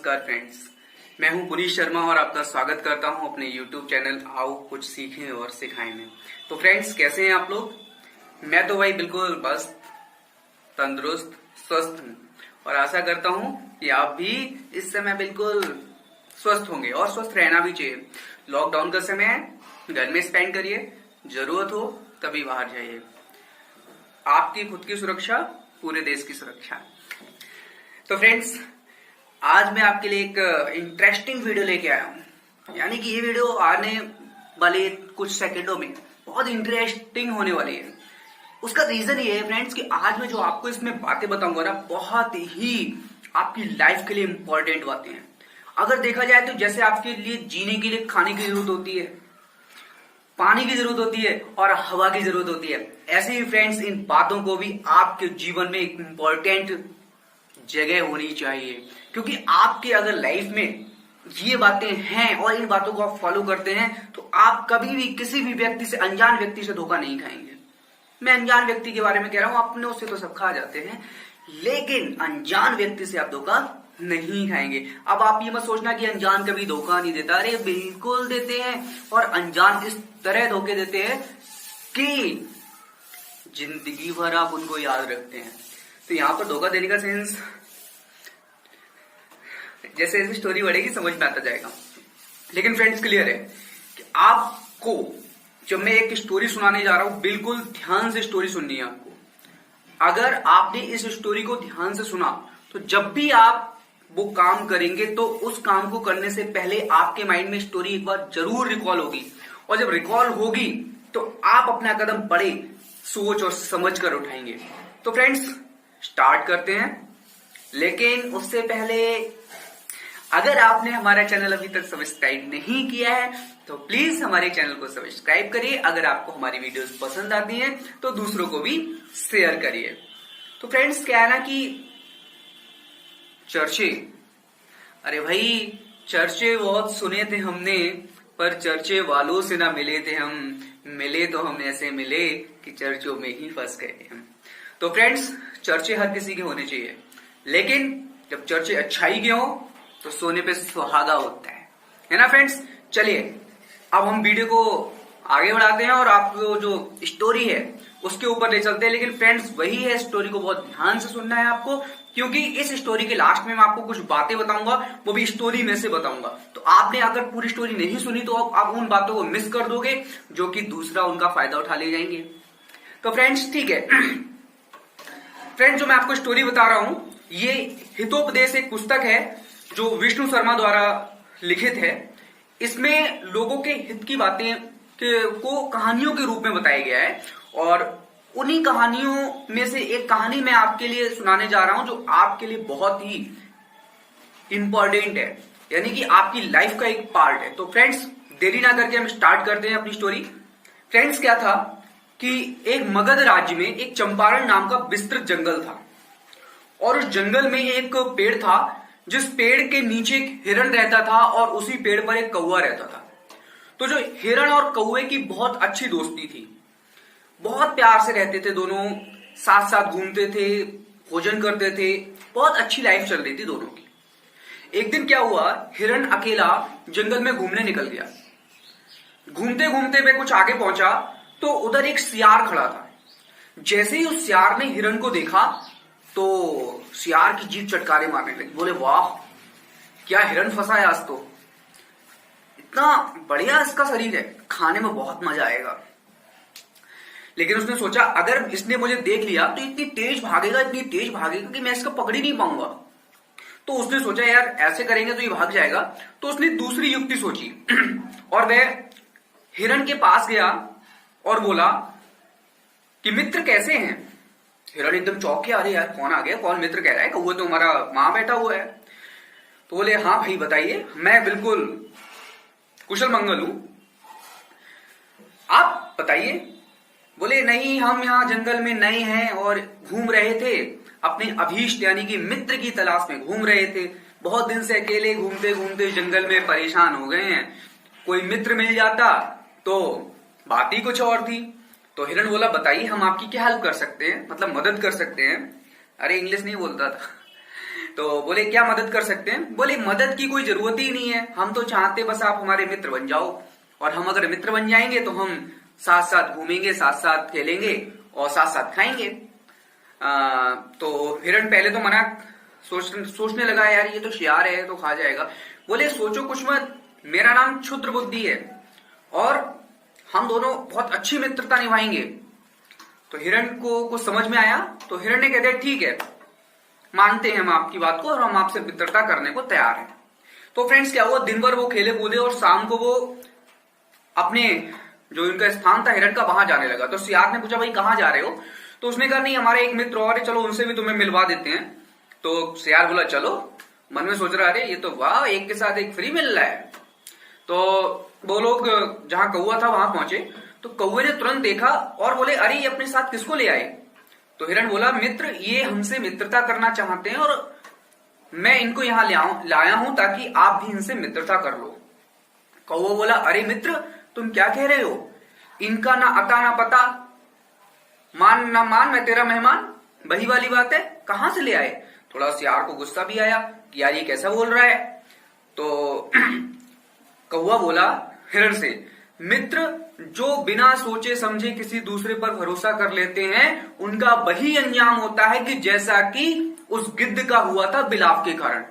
नमस्कार फ्रेंड्स, मैं हूं पुनीत शर्मा और आपका स्वागत करता हूं अपने YouTube चैनल आओ कुछ सीखें और सिखाएं में। तो फ्रेंड्स, कैसे हैं आप लोग? मैं तो भाई बिल्कुल बस तंदुरुस्त स्वस्थ हूं और आशा करता हूं कि आप भी इस समय बिल्कुल स्वस्थ होंगे और स्वस्थ रहना भी चाहिए। लॉकडाउन का समय है, घर में स्पेंड करिए, जरूरत हो तभी बाहर जाइए। आपकी खुद की सुरक्षा पूरे देश की सुरक्षा। तो फ्रेंड्स, आज मैं आपके लिए एक इंटरेस्टिंग वीडियो लेके आया हूं। यानी कि ये वीडियो आने वाले कुछ सेकंडों में बहुत इंटरेस्टिंग होने वाली है। उसका रीजन ये है फ्रेंड्स कि आज मैं जो आपको इसमें बातें बताऊंगा ना, बहुत ही आपकी लाइफ के लिए इंपॉर्टेंट बातें हैं। अगर देखा जाए तो जैसे आपके लिए जीने के लिए खाने की जरूरत होती है, पानी की जरूरत होती है और हवा की जरूरत होती है, ऐसे ही फ्रेंड्स इन बातों को भी आपके जीवन में एक इंपॉर्टेंट जगह होनी चाहिए। क्योंकि आपके अगर लाइफ में ये बातें हैं और इन बातों को आप फॉलो करते हैं तो आप कभी भी किसी भी व्यक्ति से, अनजान व्यक्ति से धोखा नहीं खाएंगे। मैं अनजान व्यक्ति के बारे में कह रहा हूं, अपने उससे तो सब खा जाते हैं, लेकिन अनजान व्यक्ति से आप धोखा नहीं खाएंगे। अब आप ये मत सोचना कि अनजान कभी धोखा नहीं देता, अरे बिल्कुल देते हैं। और अनजान इस तरह धोखे देते हैं कि जिंदगी भर आप उनको याद रखते हैं। तो यहां पर धोखा देने का सेंस, जैसे जैसे स्टोरी बढ़ेगी समझ में आता जाएगा। लेकिन फ्रेंड्स, क्लियर है कि आपको जब मैं एक स्टोरी सुनाने जा रहा हूं, बिल्कुल ध्यान से स्टोरी सुननी है आपको। अगर आपने इस स्टोरी को ध्यान से सुना तो जब भी आप वो काम करेंगे तो उस काम को करने से पहले आपके माइंड में स्टोरी एक बार जरूर रिकॉल होगी। और जब रिकॉल होगी तो आप अपना कदम बड़े सोच और समझ कर उठाएंगे। तो फ्रेंड्स, स्टार्ट करते हैं। लेकिन उससे पहले अगर आपने हमारा चैनल अभी तक सब्सक्राइब नहीं किया है तो प्लीज हमारे चैनल को सब्सक्राइब करिए। अगर आपको हमारी वीडियोस पसंद आती हैं तो दूसरों को भी शेयर करिए। तो फ्रेंड्स, क्या है ना कि चर्चे, अरे भाई चर्चे बहुत सुने थे हमने, पर चर्चे वालों से ना मिले थे हम। मिले तो हम ऐसे मिले कि चर्चों में ही फंस गए हम। तो फ्रेंड्स, चर्चे हर किसी के होने चाहिए, लेकिन जब चर्चे अच्छाई के हो तो सोने पे सुहागा होता है ना फ्रेंड्स। चलिए अब हम वीडियो को आगे बढ़ाते हैं और आपको जो स्टोरी है उसके ऊपर ले चलते हैं। लेकिन फ्रेंड्स, वही है, स्टोरी को बहुत ध्यान से सुनना है आपको, क्योंकि इस स्टोरी के लास्ट में मैं आपको कुछ बातें बताऊंगा, वो भी स्टोरी में से बताऊंगा। तो आपने अगर पूरी स्टोरी नहीं सुनी तो आप उन बातों को मिस कर दोगे जो कि दूसरा उनका फायदा उठा ले जाएंगे। तो फ्रेंड्स, ठीक है फ्रेंड्स, जो मैं आपको स्टोरी बता रहा हूं, ये हितोपदेश एक पुस्तक है जो विष्णु शर्मा द्वारा लिखित है। इसमें लोगों के हित की बातें को कहानियों के रूप में बताया गया है और उन्हीं कहानियों में से एक कहानी मैं आपके लिए सुनाने जा रहा हूं जो आपके लिए बहुत ही इंपॉर्टेंट है, यानी कि आपकी लाइफ का एक पार्ट है। तो फ्रेंड्स, देरी ना करके हम स्टार्ट करते हैं अपनी स्टोरी। फ्रेंड्स, क्या था कि एक मगध राज्य में एक चंपारण नाम का विस्तृत जंगल था और उस जंगल में एक पेड़ था जिस पेड़ के नीचे एक हिरण रहता था और उसी पेड़ पर एक कौवा रहता था। तो जो हिरण और कौवे की बहुत अच्छी दोस्ती थी, बहुत प्यार से रहते थे दोनों, साथ साथ घूमते थे, भोजन करते थे, बहुत अच्छी लाइफ चल रही थी दोनों की। एक दिन क्या हुआ, हिरण अकेला जंगल में घूमने निकल गया। घूमते घूमते वे कुछ आगे पहुंचा तो उधर एक सियार खड़ा था। जैसे ही उस सियार ने हिरण को देखा तो सियार की जीभ चटकारे मारने लगी। बोले, वाह क्या हिरण फंसा है आज तो, इतना बढ़िया इसका शरीर है, खाने में बहुत मजा आएगा। लेकिन उसने सोचा अगर इसने मुझे देख लिया तो इतनी तेज भागेगा कि मैं इसको पकड़ ही नहीं पाऊंगा। तो उसने सोचा यार ऐसे करेंगे तो ये भाग जाएगा। तो उसने दूसरी युक्ति सोची और वह हिरण के पास गया और बोला कि मित्र कैसे हैं। हिरण एकदम चौंक गया, अरे यार कौन आ गया, कौन मित्र कह रहा है, कौवा तो हमारा मां बैठा हुआ है। तो बोले, हाँ भाई बताइए, मैं बिल्कुल कुशल मंगल हूं, आप बताइए। बोले, नहीं हम यहाँ जंगल में नए हैं और घूम रहे थे, अपने अभीष्ट यानी कि मित्र की तलाश में घूम रहे थे। बहुत दिन से अकेले घूमते घूमते जंगल में परेशान हो गए हैं, कोई मित्र मिल जाता तो बात ही कुछ और थी। तो हिरण बोला, बताइए हम आपकी क्या हेल्प कर सकते हैं, मतलब मदद कर सकते हैं। अरे इंग्लिश नहीं बोलता था तो बोले क्या मदद कर सकते हैं? बोले मदद की कोई जरूरत ही नहीं है, हम तो चाहते बस आप हमारे मित्र बन जाओ, और हम अगर मित्र बन जाएंगे तो हम साथ साथ घूमेंगे, साथ साथ खेलेंगे और साथ साथ खाएंगे। तो हिरण पहले तो मना सोचने लगा, यार ये तो शियार है तो खा जाएगा। बोले सोचो कुछ मत, मेरा नाम क्षुद्र बुद्धि है और हम दोनों बहुत अच्छी मित्रता निभाएंगे। तो हिरण को कुछ समझ में आया, तो हिरण ने कह दिया ठीक है, मानते हैं हम आपकी बात को और हम आपसे मित्रता करने को तैयार हैं। तो फ्रेंड्स क्या हुआ, दिन भर वो खेले कूदे और शाम को वो अपने जो इनका स्थान था हिरण का वहां जाने लगा। तो सियार ने पूछा भाई कहाँ जा रहे हो? तो उसने कहा नहीं हमारे एक मित्र और है, चलो उनसे भी तुम्हें मिलवा देते हैं। तो सियार बोला चलो। मन में सोच रहा अरे ये तो वाह, एक के साथ एक फ्री मिल रहा है। तो वो लोग जहां कौवा था वहां पहुंचे, तो कौवे ने तुरंत देखा और बोले अरे ये अपने साथ किसको ले आए? तो हिरण बोला मित्र ये हमसे मित्रता करना चाहते हैं और मैं इनको यहाँ लाया हूं ताकि आप भी इनसे मित्रता कर लो। कौवा बोला अरे मित्र तुम क्या कह रहे हो, इनका ना अता ना पता, मान ना मान, मैं तेरा मेहमान, वही वाली बात है, कहां से ले आए? थोड़ा सियार को गुस्सा भी आया कि यार ये कैसा बोल रहा है। तो कौवा बोला हिरण से मित्र जो बिना सोचे समझे किसी दूसरे पर भरोसा कर लेते हैं उनका वही अंजाम होता है कि जैसा कि उस गिद्ध का हुआ था बिलाव के कारण।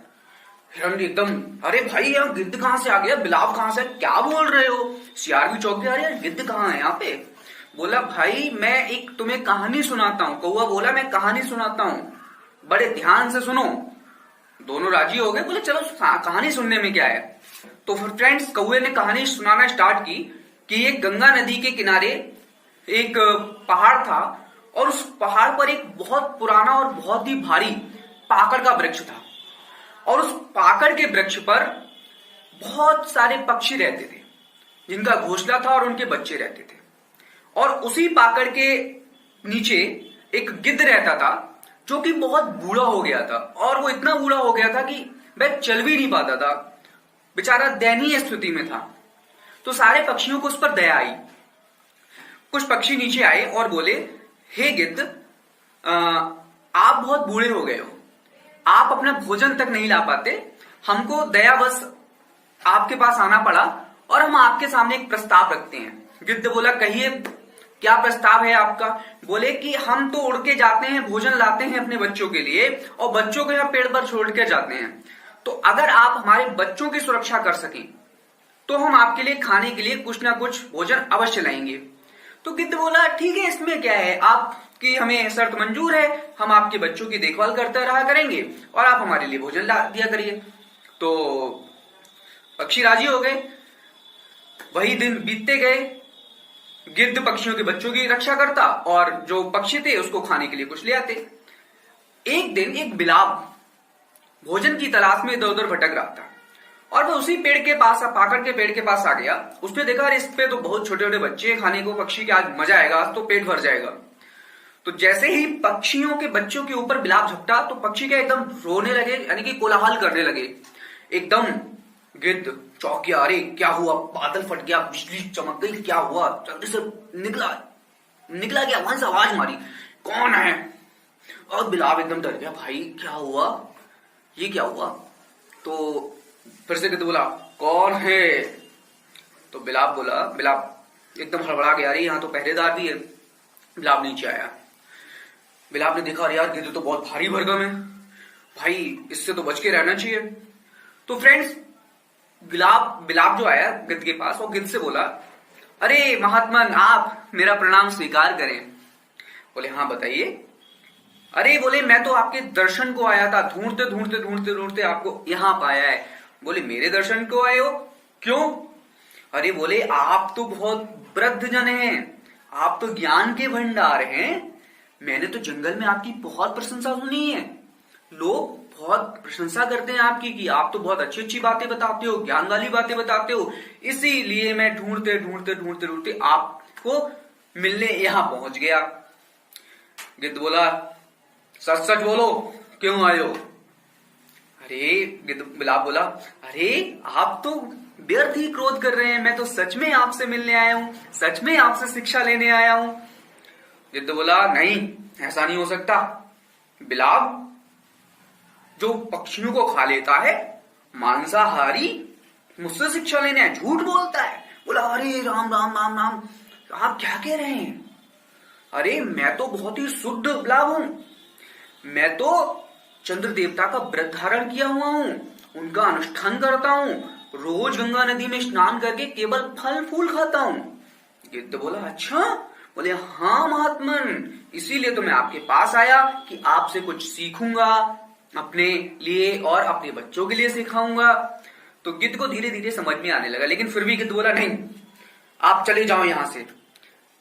हिरण एकदम अरे भाई यहाँ गिद्ध कहां से आ गया, बिलाव कहां से, क्या बोल रहे हो? सियार भी चौंक गया, अरे गिद्ध कहाँ है यहाँ पे? बोला भाई मैं एक तुम्हें कहानी सुनाता हूँ। कौवा बोला मैं कहानी सुनाता हूँ, बड़े ध्यान से सुनो। दोनों राजी हो गए, बोले चलो कहानी सुनने में क्या है। तो फिर फ्रेंड्स कौवे ने कहानी सुनाना स्टार्ट की कि एक गंगा नदी के किनारे एक पहाड़ था और उस पहाड़ पर एक बहुत पुराना और बहुत ही भारी पाकड़ का वृक्ष था और उस पाकड़ के वृक्ष पर बहुत सारे पक्षी रहते थे जिनका घोंसला था और उनके बच्चे रहते थे। और उसी पाकड़ के नीचे एक गिद्ध रहता था जो कि बहुत बूढ़ा हो गया था और वो इतना बूढ़ा हो गया था कि वह चल भी नहीं पाता था, बेचारा दयनीय स्थिति में था। तो सारे पक्षियों को उस पर दया आई। कुछ पक्षी नीचे आए और बोले हे गिद्ध आप बहुत बूढ़े हो गए हो, आप अपना भोजन तक नहीं ला पाते, हमको दया बस आपके पास आना पड़ा और हम आपके सामने एक प्रस्ताव रखते हैं। गिद्ध बोला कहिए क्या प्रस्ताव है आपका? बोले कि हम तो उड़ के जाते हैं, भोजन लाते हैं अपने बच्चों के लिए और बच्चों को यहाँ पेड़ पर छोड़ के जाते हैं, तो अगर आप हमारे बच्चों की सुरक्षा कर सकें तो हम आपके लिए खाने के लिए कुछ ना कुछ भोजन अवश्य लाएंगे। तो गिद्ध बोला ठीक है इसमें क्या है, आपकी हमें शर्त मंजूर है, हम आपके बच्चों की देखभाल करते रहा करेंगे और आप हमारे लिए भोजन ला दिया करिए। तो पक्षी राजी हो गए। वही दिन बीतते गए, गिद्ध पक्षियों के बच्चों की रक्षा करता और जो पक्षी थे उसको खाने के लिए कुछ ले आते। एक दिन एक बिलाव भोजन की तलाश में इधर उधर भटक रहा था और वो उसी पेड़ के पास, पाकड़ के पेड़ के पास आ गया। उसने देखा इस पे तो बहुत छोटे छोटे बच्चे हैं खाने को, पक्षी के आज मजा आएगा, आज तो पेट भर जाएगा। तो जैसे ही पक्षियों के बच्चों के ऊपर बिलाव झपटा तो पक्षी क्या एकदम रोने लगे, यानी कि कोलाहल करने लगे। एकदम गिद्ध चौंक गया, अरे क्या हुआ, बादल फट गया, बिजली चमक गई, क्या हुआ? जल्दी से निकला गया, वहां से आवाज मारी कौन है? और बिलाव एकदम डर गया, भाई क्या हुआ, ये क्या हुआ? तो फिर से गिद्ध बोला कौन है? तो बिलाव एकदम हड़बड़ा गया, अरे यहाँ तो पहरेदार भी है। बिलाव नीचे आया, बिलाव ने देखा अरे यार गिद्ध तो बहुत भारी भरकम है, भाई इससे तो बच के रहना चाहिए। तो फ्रेंड्स बिलाव जो आया गिद्ध के पास, वो गिद्ध से बोला अरे महात्मन आप मेरा प्रणाम स्वीकार करें। बोले हाँ बताइए। अरे बोले मैं तो आपके दर्शन को आया था, ढूंढते आपको यहाँ पाया है। बोले मेरे दर्शन को आए हो, क्यों? अरे बोले आप तो बहुत वृद्ध जन हैं, आप तो ज्ञान के भंडार हैं, मैंने तो जंगल में आपकी बहुत प्रशंसा सुनी है, लोग बहुत प्रशंसा करते हैं आपकी कि आप तो बहुत अच्छी अच्छी बातें बताते हो, ज्ञान वाली बातें बताते हो, इसीलिए मैं ढूंढते आपको मिलने यहां पहुंच गया। गिद्ध बोला सच सच बोलो क्यों आए हो? अरे बिलाव बोला अरे आप तो व्यर्थ ही क्रोध कर रहे हैं, मैं तो सच में आपसे मिलने आया हूं, सच में आपसे शिक्षा लेने आया हूं। गिद्ध बोला नहीं ऐसा नहीं हो सकता, बिलाव जो पक्षियों को खा लेता है, मांसाहारी, मुझसे शिक्षा लेने है, झूठ बोलता है। बोला अरे राम राम राम राम, आप क्या कह रहे हैं? अरे मैं तो बहुत ही शुद्ध ब्लाव हूं, मैं तो चंद्र देवता का व्रत धारण किया हुआ हूं, उनका अनुष्ठान करता हूं, रोज गंगा नदी में स्नान करके केवल फल फूल खाता हूं। गिद्ध बोला अच्छा? बोले हाँ महात्मन, इसीलिए तो मैं आपके पास आया कि आपसे कुछ सीखूंगा, अपने लिए और अपने बच्चों के लिए सिखाऊंगा। तो गिद्ध को धीरे धीरे समझ में आने लगा, लेकिन फिर भी गिद्ध बोला नहीं, आप चले जाओ यहां से।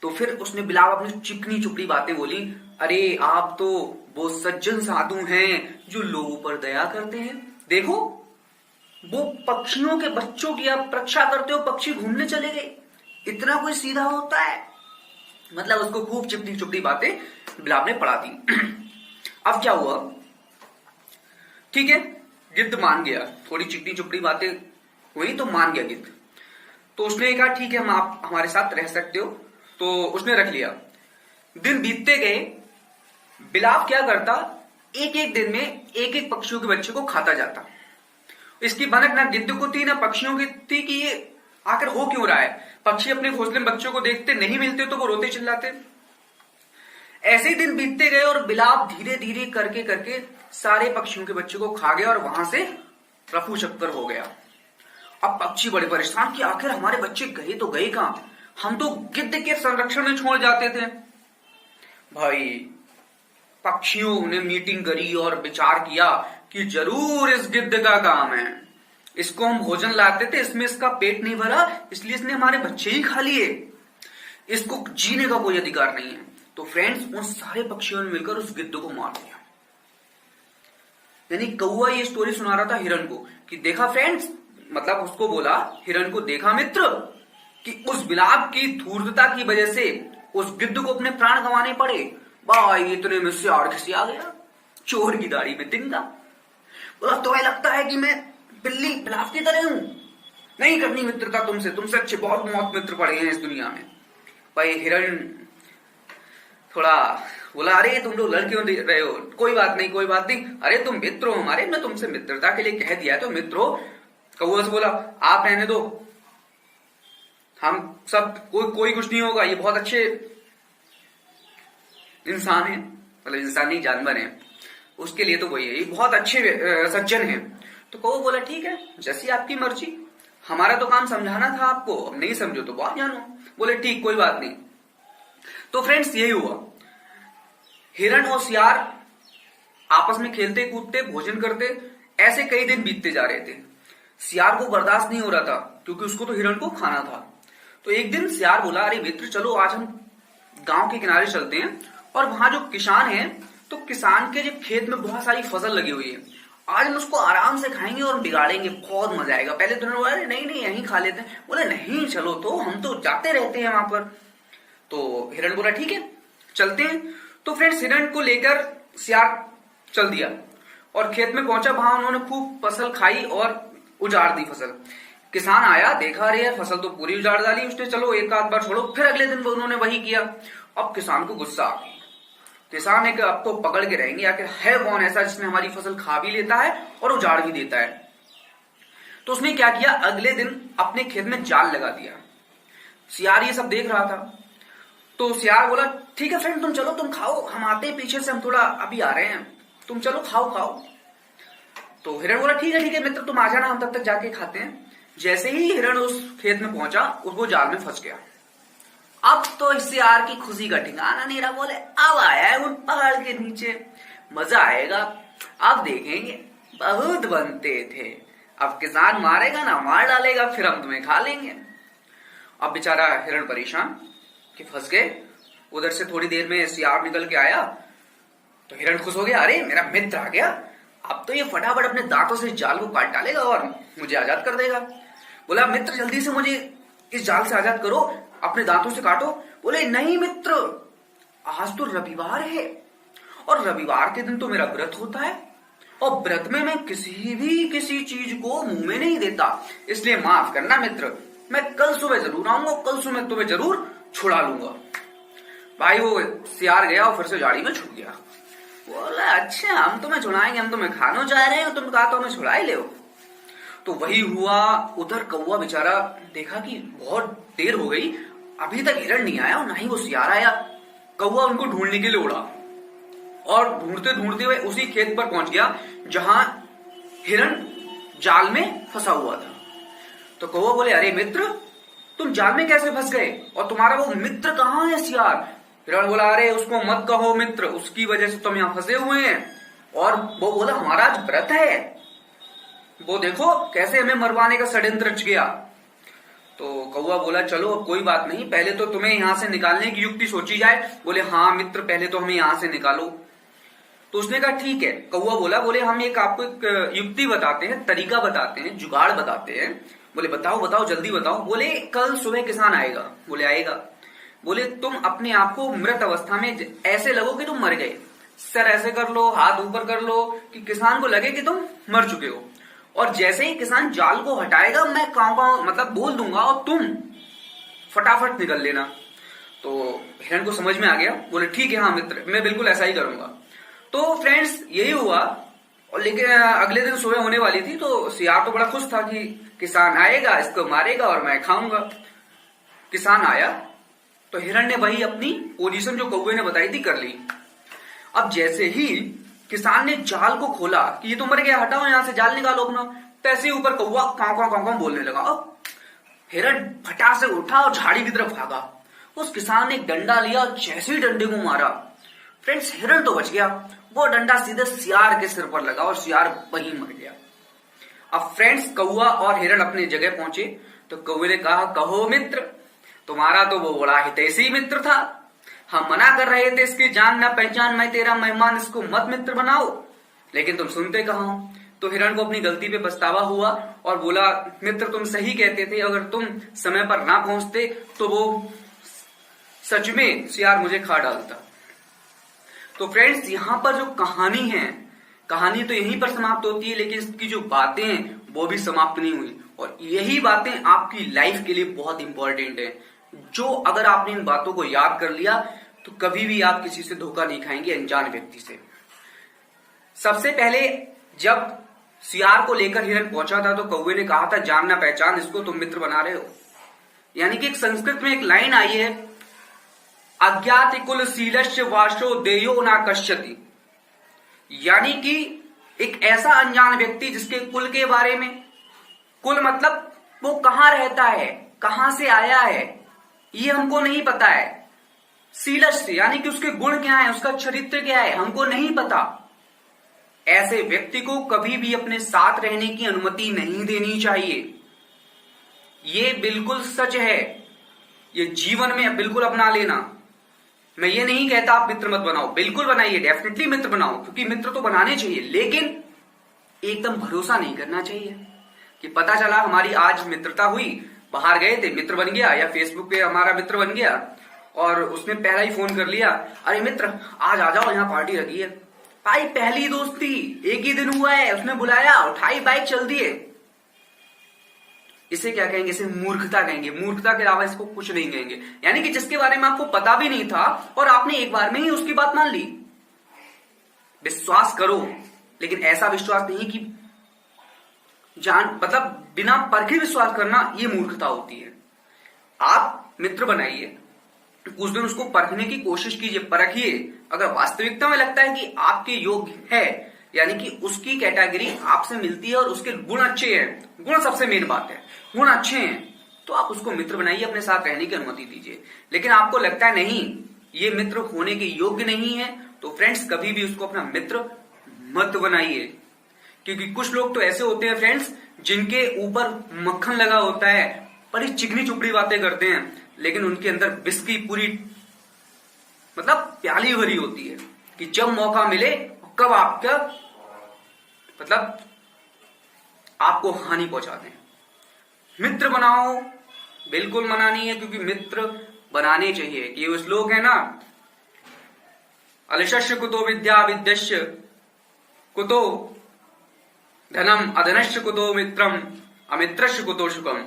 तो फिर उसने बिलाव अपनी चिकनी चुपड़ी बातें बोली, अरे आप तो वो सज्जन साधु हैं जो लोगों पर दया करते हैं, देखो वो पक्षियों के बच्चों की आप रक्षा करते हो, पक्षी घूमने चले गए, इतना कोई सीधा होता है? मतलब उसको खूब चिपटी चुपड़ी बातें बिलाव ने पढ़ा दी। अब क्या हुआ, ठीक है गिद्ध मान गया, थोड़ी चिकनी चुपड़ी बातें हुई तो मान गया गिद्ध। तो उसने कहा ठीक है हम आप हमारे साथ रह सकते हो, तो उसने रख लिया। दिन बीतते गए, बिलाव क्या करता, एक एक दिन में एक एक पक्षियों के बच्चे को खाता जाता। इसकी भनक ना गिद्ध को थी ना पक्षियों की थी कि ये आखिर हो क्यों रहा है। पक्षी अपने घोंसले में बच्चों को देखते, नहीं मिलते तो वो रोते चिल्लाते। ऐसे ही दिन बीतते गए और बिलाव धीरे धीरे करके करके सारे पक्षियों के बच्चों को खा गया और वहां से रफू चक्कर हो गया। अब पक्षी बड़े परेशान कि आखिर हमारे बच्चे गए तो गए कहां, हम तो गिद्ध के संरक्षण में छोड़ जाते थे। भाई पक्षियों ने मीटिंग करी और विचार किया कि जरूर इस गिद्ध का काम है, इसको हम भोजन लाते थे, इसमें इसका पेट नहीं भरा इसलिए इसने हमारे बच्चे ही खा लिए, इसको जीने का कोई अधिकार नहीं है। तो फ्रेंड्स उन सारे पक्षियों ने मिलकर उस गिद्ध को मार दिया। यानी कौवा ये स्टोरी सुना रहा था हिरण को कि देखा फ्रेंड्स, मतलब उसको बोला हिरण को, देखा मित्र कि उस बिलाव की धूर्तता की वजह से उस गिद्ध को अपने प्राण गंवाने पड़े। भाई इतने में से और किसी आ गया, चोर की दाढ़ी में तिनका। बोला तुम्हें लगता है कि मैं बिल्ली बिलाव की तरह हूं, नहीं करनी मित्रता तुमसे, तुमसे अच्छे बहुत मौत मित्र पड़े हैं इस दुनिया में। भाई हिरण थोड़ा बोला अरे तुम लोग लड़ क्यों रहे हो, कोई बात नहीं कोई बात नहीं, अरे तुम मित्र हो हमारे, मैं तुमसे मित्रता के लिए कह दिया तो मित्र हो। कौवा से बोला आप रहने दो, हम सब कोई कुछ नहीं होगा, ये बहुत अच्छे इंसान है, मतलब इंसान नहीं जानवर है, उसके लिए तो वही है, ये बहुत अच्छे सज्जन है। तो कौवा बोला ठीक है जैसी आपकी मर्जी, हमारा तो काम समझाना था आपको, अब नहीं समझो तो बात जानो। बोले ठीक कोई बात नहीं। तो फ्रेंड्स यही हुआ, हिरण और सियार आपस में खेलते कूदते भोजन करते, ऐसे कई दिन बीतते जा रहे थे। सियार को बर्दाश्त नहीं हो रहा था क्योंकि उसको तो हिरण को खाना था। तो एक दिन सियार बोला अरे मित्र चलो आज हम गांव के किनारे चलते हैं, और वहां जो किसान है तो किसान के जो खेत में बहुत सारी फसल लगी हुई है, आज हम उसको आराम से खाएंगे और बिगाड़ेंगे, बहुत मजा आएगा। पहले तो बोला अरे नहीं नहीं यहीं खा लेते हैं, बोले नहीं चलो, तो हम तो जाते रहते हैं वहां पर। तो हिरण बोला ठीक है चलते हैं। तो फ्रेंड्स हिरण को लेकर सियार चल दिया और खेत में पहुंचा, वहां उन्होंने खूब फसल खाई और उजाड़ दी फसल। किसान आया देखा अरे यार फसल तो पूरी उजाड़ डाली उसने, चलो एक आध बार छोड़ो, फिर अगले दिन उन्होंने वही किया। अब किसान को गुस्सा आ गई, किसान ने अब तो पकड़ के रहेंगे, आखिर है कौन ऐसा जिसने हमारी फसल खा भी लेता है और उजाड़ भी देता है। तो उसने क्या किया, अगले दिन अपने खेत में जाल लगा दिया। सियार ये सब देख रहा था। तो सियार बोला ठीक है फ्रेंड तुम चलो, तुम खाओ, हम आते हैं पीछे से, हम थोड़ा अभी आ रहे हैं, तुम चलो खाओ खाओ। तो हिरण बोला ठीक है मित्र तुम आ जाना, हम तब तक जाके खाते हैं। जैसे ही हिरण उस खेत में पहुंचा वो जाल में फंस गया। अब तो इस सियार की खुशी का ठिकाना नहीं रहा, बोले अब आया है उन पहाड़ के नीचे, मजा आएगा, अब देखेंगे, बहुत बनते थे, अब किसान मारेगा ना मार डालेगा, फिर हम तुम्हें खा लेंगे। अब बेचारा हिरण परेशान कि फंस गए। उधर से थोड़ी देर में सियार निकल के आया तो हिरण खुश हो गया, अरे मेरा मित्र आ गया, अब तो ये फटाफट अपने दांतों से जाल को काट डालेगा और मुझे आजाद कर देगा। बोला मित्र जल्दी से मुझे इस जाल से आजाद करो, अपने दांतों से काटो। बोले नहीं मित्र आज तो रविवार है और रविवार के दिन तो मेरा व्रत होता है, और व्रत में मैं किसी चीज को मुंह में नहीं देता, इसलिए माफ करना मित्र, मैं कल सुबह जरूर आऊंगा, कल सुबह तुम्हें जरूर छुड़ा लूंगा। भाई वो सियार गया और फिर से झाड़ी में छुप गया। बोला अच्छा हम तुम्हें छुड़ाएंगे, हम तुम्हें खानो चाह रहे हो, तुम कहा तो हमें छुड़ा ही ले। तो वही हुआ, उधर कौवा बेचारा देखा कि बहुत देर हो गई, अभी तक हिरण नहीं आया और ना ही वो सियार आया। कौवा उनको ढूंढने के लिए उड़ा और ढूंढते ढूंढते हुए उसी खेत पर पहुंच गया जहां हिरण जाल में फंसा हुआ था। तो कौवा बोले अरे मित्र, तुम जाल में कैसे फंस गए और तुम्हारा वो मित्र कहाँ है सियार? हिरण बोला अरे उसको मत कहो मित्र, उसकी वजह से तुम यहाँ फंसे हुए हैं। और वो बोला हमारा आज व्रत है, वो देखो कैसे हमें मरवाने का षड्यंत्र रच गया। तो कौवा बोला चलो कोई बात नहीं, पहले तो तुम्हें यहां से निकालने की युक्ति सोची जाए। बोले हाँ मित्र, पहले तो हमें यहां से निकालो। तो उसने कहा ठीक है। कौवा बोले हम एक आपको एक युक्ति बताते हैं, तरीका बताते हैं, जुगाड़ बताते हैं। बोले बताओ बताओ जल्दी बताओ। बोले कल सुबह किसान आएगा। बोले आएगा। बोले तुम अपने आप को मृत अवस्था में ऐसे लगो कि तुम मर गए, सर ऐसे कर लो, हाथ ऊपर कर लो कि किसान को लगे कि तुम मर चुके हो। और जैसे ही किसान जाल को हटाएगा मैं कांव मतलब बोल दूंगा और तुम फटाफट निकल लेना। तो हिरण को समझ में आ गया। बोले ठीक है हाँ मित्र, मैं बिल्कुल ऐसा ही करूंगा। तो फ्रेंड्स यही हुआ। और लेकिन अगले दिन सुबह होने वाली थी तो सियार तो बड़ा खुश था कि किसान आएगा, इसको मारेगा और मैं खाऊंगा। किसान आया तो हिरण ने वही अपनी पोजीशन जो कौवे ने बताई थी कर ली। अब जैसे ही किसान ने जाल को खोला कि ये तो मर गया, हटाओ यहां से, जाल निकालो अपना, तैसे ही ऊपर कौवा कां कां कां कां बोलने लगा। अब हिरण फटा से उठा और झाड़ी की तरफ भागा। उस किसान ने एक डंडा लिया, जैसे ही डंडे को मारा फ्रेंड्स हिरण तो बच गया, वो डंडा सीधे सियार के सिर पर लगा और सियार वहीं मर गया। अब फ्रेंड्स कौवा और हिरण अपनी जगह पहुंचे तो कौवे ने कहा कहो मित्र, तुम्हारा तो वो बड़ा हितैषी मित्र था, हम मना कर रहे थे इसकी जान ना पहचान, मैं तेरा मेहमान, इसको मत मित्र बनाओ, लेकिन तुम सुनते कहाँ हो। तो हिरण को अपनी गलती पे पछतावा हुआ और बोला मित्र तुम सही कहते थे, अगर तुम समय पर ना पहुंचते तो वो सच में सियार मुझे खा डालता। तो फ्रेंड्स यहां पर जो कहानी है, कहानी तो यहीं पर समाप्त होती है, लेकिन इसकी जो बातें हैं वो भी समाप्त नहीं हुई। और यही बातें आपकी लाइफ के लिए बहुत इंपॉर्टेंट है। जो अगर आपने इन बातों को याद कर लिया तो कभी भी आप किसी से धोखा नहीं खाएंगे, अनजान व्यक्ति से। सबसे पहले जब सियार को लेकर हिरण पहुंचा था तो कौवे ने कहा था जान ना पहचान, इसको तुम मित्र बना रहे हो। यानी कि एक संस्कृत में एक लाइन आई है, अज्ञाति कुल शीलस्य वाशो देयो ना कश्यति। यानी कि एक ऐसा अनजान व्यक्ति जिसके कुल के बारे में, कुल मतलब वो कहां रहता है, कहां से आया है, ये हमको नहीं पता है। शीलस्य यानी कि उसके गुण क्या है, उसका चरित्र क्या है, हमको नहीं पता। ऐसे व्यक्ति को कभी भी अपने साथ रहने की अनुमति नहीं देनी चाहिए। ये बिल्कुल सच है, ये जीवन में बिल्कुल अपना लेना। मैं ये नहीं कहता आप मित्र मत बनाओ, बिल्कुल बनाइए, डेफिनेटली मित्र बनाओ, क्योंकि मित्र तो बनाने चाहिए, लेकिन एकदम भरोसा नहीं करना चाहिए कि पता चला हमारी आज मित्रता हुई, बाहर गए थे मित्र बन गया, या फेसबुक पे हमारा मित्र बन गया और उसने पहला ही फोन कर लिया, अरे मित्र आज आ जाओ यहाँ पार्टी रखी है। भाई पहली दोस्ती, एक ही दिन हुआ है, उसने बुलाया, उठाई बाइक, चल दिए। इसे क्या कहेंगे? इसे मूर्खता कहेंगे। मूर्खता के अलावा इसको कुछ नहीं कहेंगे। यानी कि जिसके बारे में आपको पता भी नहीं था और आपने एक बार में ही उसकी बात मान ली। विश्वास करो, लेकिन ऐसा विश्वास नहीं कि जान मतलब बिना परखे विश्वास करना, ये मूर्खता होती है। आप मित्र बनाइए, कुछ दिन उसको परखने की कोशिश कीजिए, परखिए। अगर वास्तविकता में लगता है कि आपके योग्य है, यानी कि उसकी कैटेगरी आपसे मिलती है और उसके गुण अच्छे हैं, गुण सबसे मेन बात है, गुण अच्छे हैं, तो आप उसको मित्र बनाइए, अपने साथ रहने की अनुमति दीजिए। लेकिन आपको लगता है नहीं ये मित्र होने के योग्य नहीं है, तो फ्रेंड्स कभी भी उसको अपना मित्र मत बनाइए। क्योंकि कुछ लोग तो ऐसे होते हैं फ्रेंड्स जिनके ऊपर मक्खन लगा होता है, बड़ी चिकनी चुपड़ी बातें करते हैं, लेकिन उनके अंदर विष की पूरी मतलब प्याली भरी होती है कि जब मौका मिले कब आपका मतलब आपको हानि पहुंचा दें। मित्र बनाओ, बिल्कुल मना नहीं है, क्योंकि मित्र बनाने चाहिए। कि वो श्लोक है ना, अलशस्य कुतो विद्या विद्यस्य कुतो धनम अधनश्य कुतो मित्रम अमित्रश्य कुतो सुखम।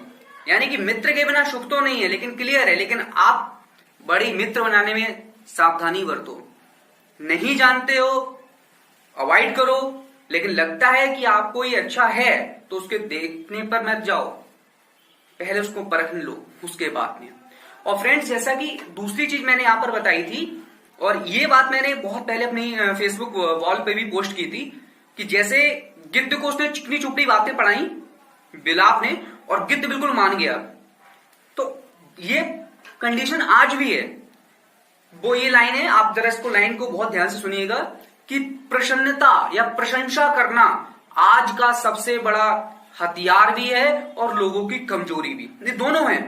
यानी कि मित्र के बिना सुख तो नहीं है, लेकिन क्लियर है, लेकिन आप बड़ी मित्र बनाने में सावधानी बरतो। नहीं जानते हो अवॉइड करो, लेकिन लगता है कि आपको ये अच्छा है तो उसके देखने पर मत जाओ, पहले उसको परख लो उसके बाद में। और फ्रेंड्स, जैसा कि दूसरी चीज मैंने यहां पर बताई थी, और ये बात मैंने बहुत पहले अपनी फेसबुक वॉल पे भी पोस्ट की थी, कि जैसे गिद्ध को उसने चिकनी चुपड़ी बातें पढ़ाई बिलाव ने, और गिद्ध बिल्कुल मान गया, तो ये कंडीशन आज भी है। वो ये लाइन है, आप जरा इसको लाइन को बहुत ध्यान से सुनिएगा, कि प्रसन्नता या प्रशंसा करना आज का सबसे बड़ा हथियार भी है और लोगों की कमजोरी भी, ये दोनों है।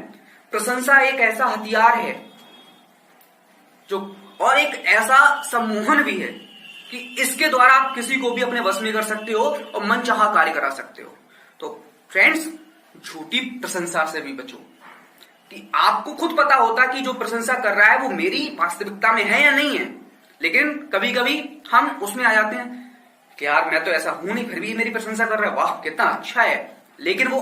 प्रशंसा एक ऐसा हथियार है जो, और एक ऐसा सम्मोहन भी है कि इसके द्वारा आप किसी को भी अपने वश में कर सकते हो और मनचाहा कार्य करा सकते हो। तो फ्रेंड्स, झूठी प्रशंसा से भी बचो, कि आपको खुद पता होता कि जो प्रशंसा कर रहा है वो मेरी वास्तविकता में है या नहीं है, लेकिन कभी कभी हम उसमें आ जाते हैं कि यार मैं तो ऐसा हूं नहीं, फिर भी मेरी प्रशंसा कर रहा है, वाह कितना अच्छा है, लेकिन वो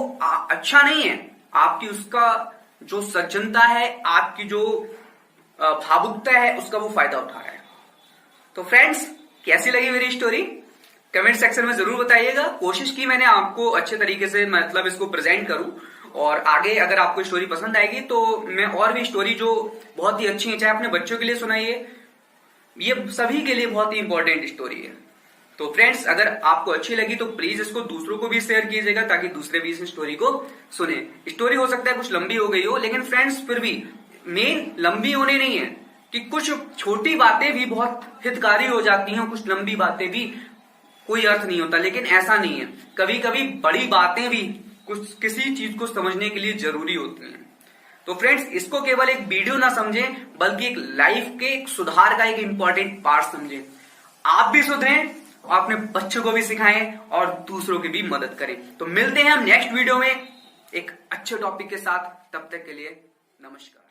अच्छा नहीं है। आपकी उसका जो सज्जनता है, आपकी जो भावुकता है, उसका वो फायदा उठा रहा है। तो फ्रेंड्स, कैसी लगी मेरी स्टोरी कमेंट सेक्शन में जरूर बताइएगा। कोशिश की मैंने आपको अच्छे तरीके से मतलब इसको प्रेजेंट करूं, और आगे अगर आपको स्टोरी पसंद आएगी तो मैं और भी स्टोरी जो बहुत ही अच्छी है, चाहे अपने बच्चों के लिए सुनाइए, ये सभी के लिए बहुत ही इंपॉर्टेंट स्टोरी है। तो फ्रेंड्स, अगर आपको अच्छी लगी तो प्लीज इसको दूसरों को भी शेयर कीजिएगा, ताकि दूसरे भी इस स्टोरी को सुने। स्टोरी हो सकता है कुछ लंबी हो गई हो, लेकिन फ्रेंड्स फिर भी मेन लंबी होने नहीं है, कि कुछ छोटी बातें भी बहुत हितकारी हो जाती हैं, कुछ लंबी बातें भी कोई अर्थ नहीं होता, लेकिन ऐसा नहीं है। कभी कभी बड़ी बातें भी कुछ किसी चीज को समझने के लिए जरूरी होती हैं। तो फ्रेंड्स, इसको केवल एक वीडियो ना समझें, बल्कि एक लाइफ के एक सुधार का एक इंपॉर्टेंट पार्ट समझें। आप भी सुधरें, अपने बच्चों को भी सिखाएं और दूसरों की भी मदद करें। तो मिलते हैं हम नेक्स्ट वीडियो में एक अच्छे टॉपिक के साथ, तब तक के लिए नमस्कार।